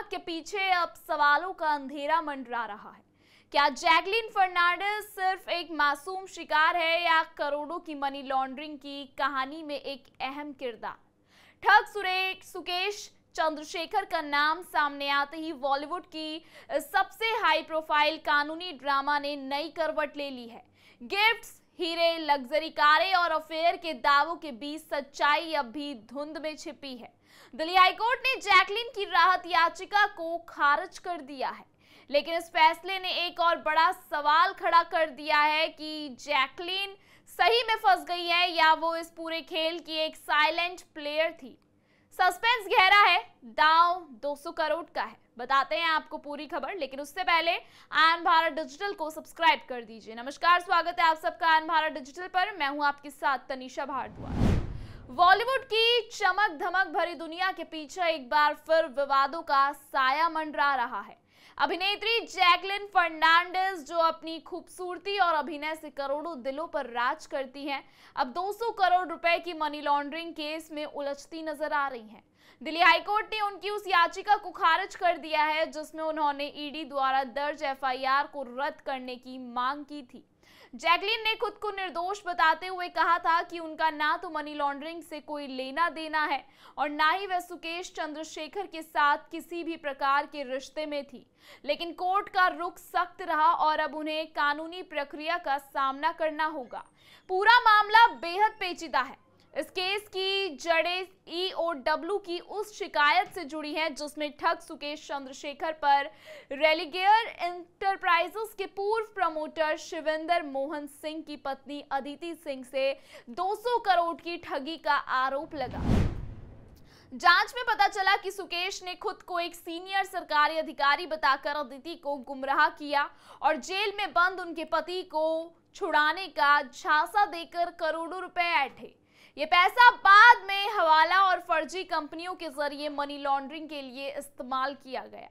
के पीछे अब सवालों का अंधेरा मंडरा रहा है। क्या जैकलीन फर्नांडिस सिर्फ एक मासूम शिकार है या करोड़ों की मनी लॉन्ड्रिंग की कहानी में एक अहम किरदार? ठग सुकेश चंद्रशेखर का नाम सामने आते ही बॉलीवुड की सबसे हाई प्रोफाइल कानूनी ड्रामा ने नई करवट ले ली है। गिफ्ट्स, हीरे, लग्जरी कारें और अफेयर के दावों के बीच सच्चाई अब भी धुंध में छिपी है। दिल्ली हाईकोर्ट ने जैकलीन की राहत याचिका को खारिज कर दिया है, लेकिन इस फैसले ने एक और बड़ा सवाल खड़ा कर दिया है कि जैकलीन सही में फंस गई है या वो इस पूरे खेल की एक साइलेंट प्लेयर थी। सस्पेंस गहरा है, दांव 200 करोड़ का है। बताते हैं आपको पूरी खबर, लेकिन उससे पहले आयन भारत डिजिटल को सब्सक्राइब कर दीजिए। नमस्कार, स्वागत है आप सबका आयन भारत डिजिटल पर। मैं हूं आपके साथ तनीषा भारद्वाज। बॉलीवुड की चमक धमक भरी दुनिया के पीछे एक बार फिर विवादों का साया मंडरा रहा है। अभिनेत्री जैकलीन फर्नांडिस, जो अपनी खूबसूरती और अभिनय से करोड़ों दिलों पर राज करती हैं, अब 200 करोड़ रुपए की मनी लॉन्ड्रिंग केस में उलझती नजर आ रही हैं। दिल्ली हाईकोर्ट ने उनकी उस याचिका को खारिज कर दिया है जिसमें उन्होंने ईडी द्वारा दर्ज एफआईआर को रद्द करने की मांग की थी। जैकलीन ने खुद को निर्दोष बताते हुए कहा था कि उनका ना तो मनी लॉन्ड्रिंग से कोई लेना देना है और ना ही वह सुकेश चंद्रशेखर के साथ किसी भी प्रकार के रिश्ते में थी। लेकिन कोर्ट का रुख सख्त रहा और अब उन्हें कानूनी प्रक्रिया का सामना करना होगा। पूरा मामला बेहद पेचीदा है। इस केस की जड़ें ईओडब्ल्यू की उस शिकायत से जुड़ी हैं जिसमें ठग सुकेश चंद्रशेखर पर रेलिगेयर एंटरप्राइजेस के पूर्व प्रमोटर शिवेंद्र मोहन सिंह की पत्नी अदिति सिंह से 200 करोड़ की ठगी का आरोप लगा। जांच में पता चला कि सुकेश ने खुद को एक सीनियर सरकारी अधिकारी बताकर अदिति को गुमराह किया और जेल में बंद उनके पति को छुड़ाने का झांसा देकर करोड़ों रुपए ऐंठे। ये पैसा बाद में हवाला और फर्जी कंपनियों के जरिए मनी लॉन्ड्रिंग के लिए इस्तेमाल किया गया।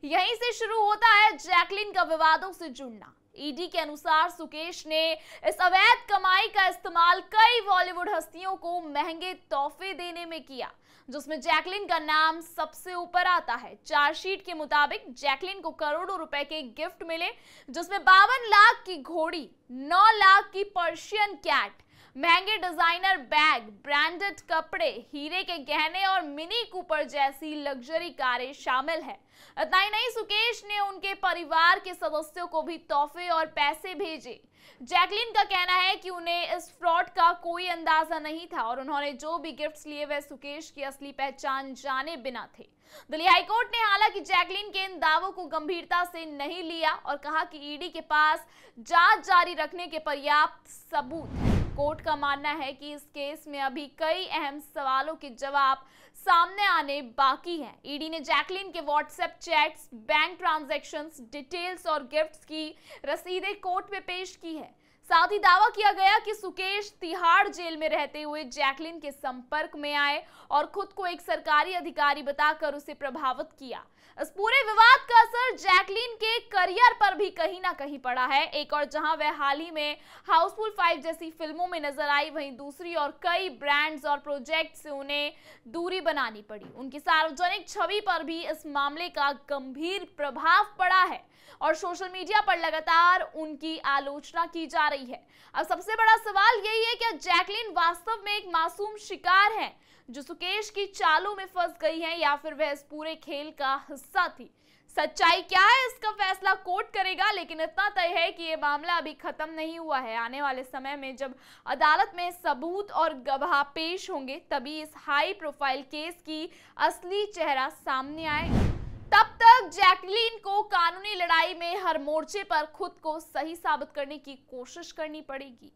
यहीं से शुरू होता है जैकलीन का विवादों से जुड़ना। ईडी के अनुसार सुकेश ने इस अवैध कमाई का इस्तेमाल कई बॉलीवुड हस्तियों को महंगे तोहफे देने में किया, जिसमें जैकलीन का नाम सबसे ऊपर आता है। चार्जशीट के मुताबिक जैकलीन को करोड़ों रुपए के गिफ्ट मिले, जिसमें 52 लाख की घोड़ी, 9 लाख की पर्शियन कैट, महंगे डिजाइनर बैग, ब्रांडेड कपड़े, हीरे के गहने और मिनी कूपर जैसी लग्जरी कारें शामिल है। इतना ही नहीं, सुकेश ने उनके परिवार के सदस्यों को भी तोहफे और पैसे भेजे। जैकलीन का कहना है कि उन्हें इस फ्रॉड का कोई अंदाजा नहीं था और उन्होंने जो भी गिफ्ट्स लिए वह सुकेश की असली पहचान जाने बिना थे। दिल्ली हाईकोर्ट ने हालांकि जैकलीन के इन दावों को गंभीरता से नहीं लिया और कहा कि ईडी के पास जांच जारी रखने के पर्याप्त सबूत हैं। कोर्ट का मानना है कि इस केस में अभी कई अहम सवालों के जवाब सामने आने बाकी हैं। ईडी ने जैकलीन के WhatsApp chats, bank transactions, details और गिफ्ट्स की रसीदें कोर्ट में पेश की है। साथ ही दावा किया गया कि सुकेश तिहाड़ जेल में रहते हुए जैकलीन के संपर्क में आए और खुद को एक सरकारी अधिकारी बताकर उसे प्रभावित किया। इस पूरे विवाद का असर जैकलीन के करियर पर भी कहीं ना कहीं पड़ा है। एक और जहां वह हाल ही में हाउसफुल 5 जैसी फिल्मों में नजर आई, वहीं दूसरी और कई ब्रांड्स और प्रोजेक्ट से उन्हें दूरी बनानी पड़ी। उनकी सार्वजनिक छवि पर भी इस मामले का गंभीर प्रभाव पड़ा है और सोशल मीडिया पर लगातार उनकी आलोचना की जा रही है। अब सबसे बड़ा सवाल यही है कि जैकलीन वास्तव में एक मासूम शिकार है जो सुकेश की चालों में फंस गई है या फिर वह इस पूरे खेल का हिस्सा थी। सच्चाई क्या है, इसका फैसला कोर्ट करेगा, लेकिन इतना तय है कि यह मामला अभी खत्म नहीं हुआ है। आने वाले समय में जब अदालत में सबूत और गवाह पेश होंगे तभी इस हाई प्रोफाइल केस की असली चेहरा सामने आएगा। तब तक जैकलीन को कानूनी लड़ाई में हर मोर्चे पर खुद को सही साबित करने की कोशिश करनी पड़ेगी।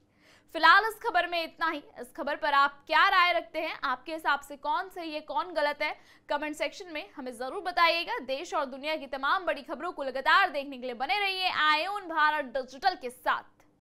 फिलहाल इस खबर में इतना ही। इस खबर पर आप क्या राय रखते हैं? आपके हिसाब से कौन सही है, कौन गलत है? कमेंट सेक्शन में हमें जरूर बताइएगा। देश और दुनिया की तमाम बड़ी खबरों को लगातार देखने के लिए बने रहिए आयन भारत डिजिटल के साथ।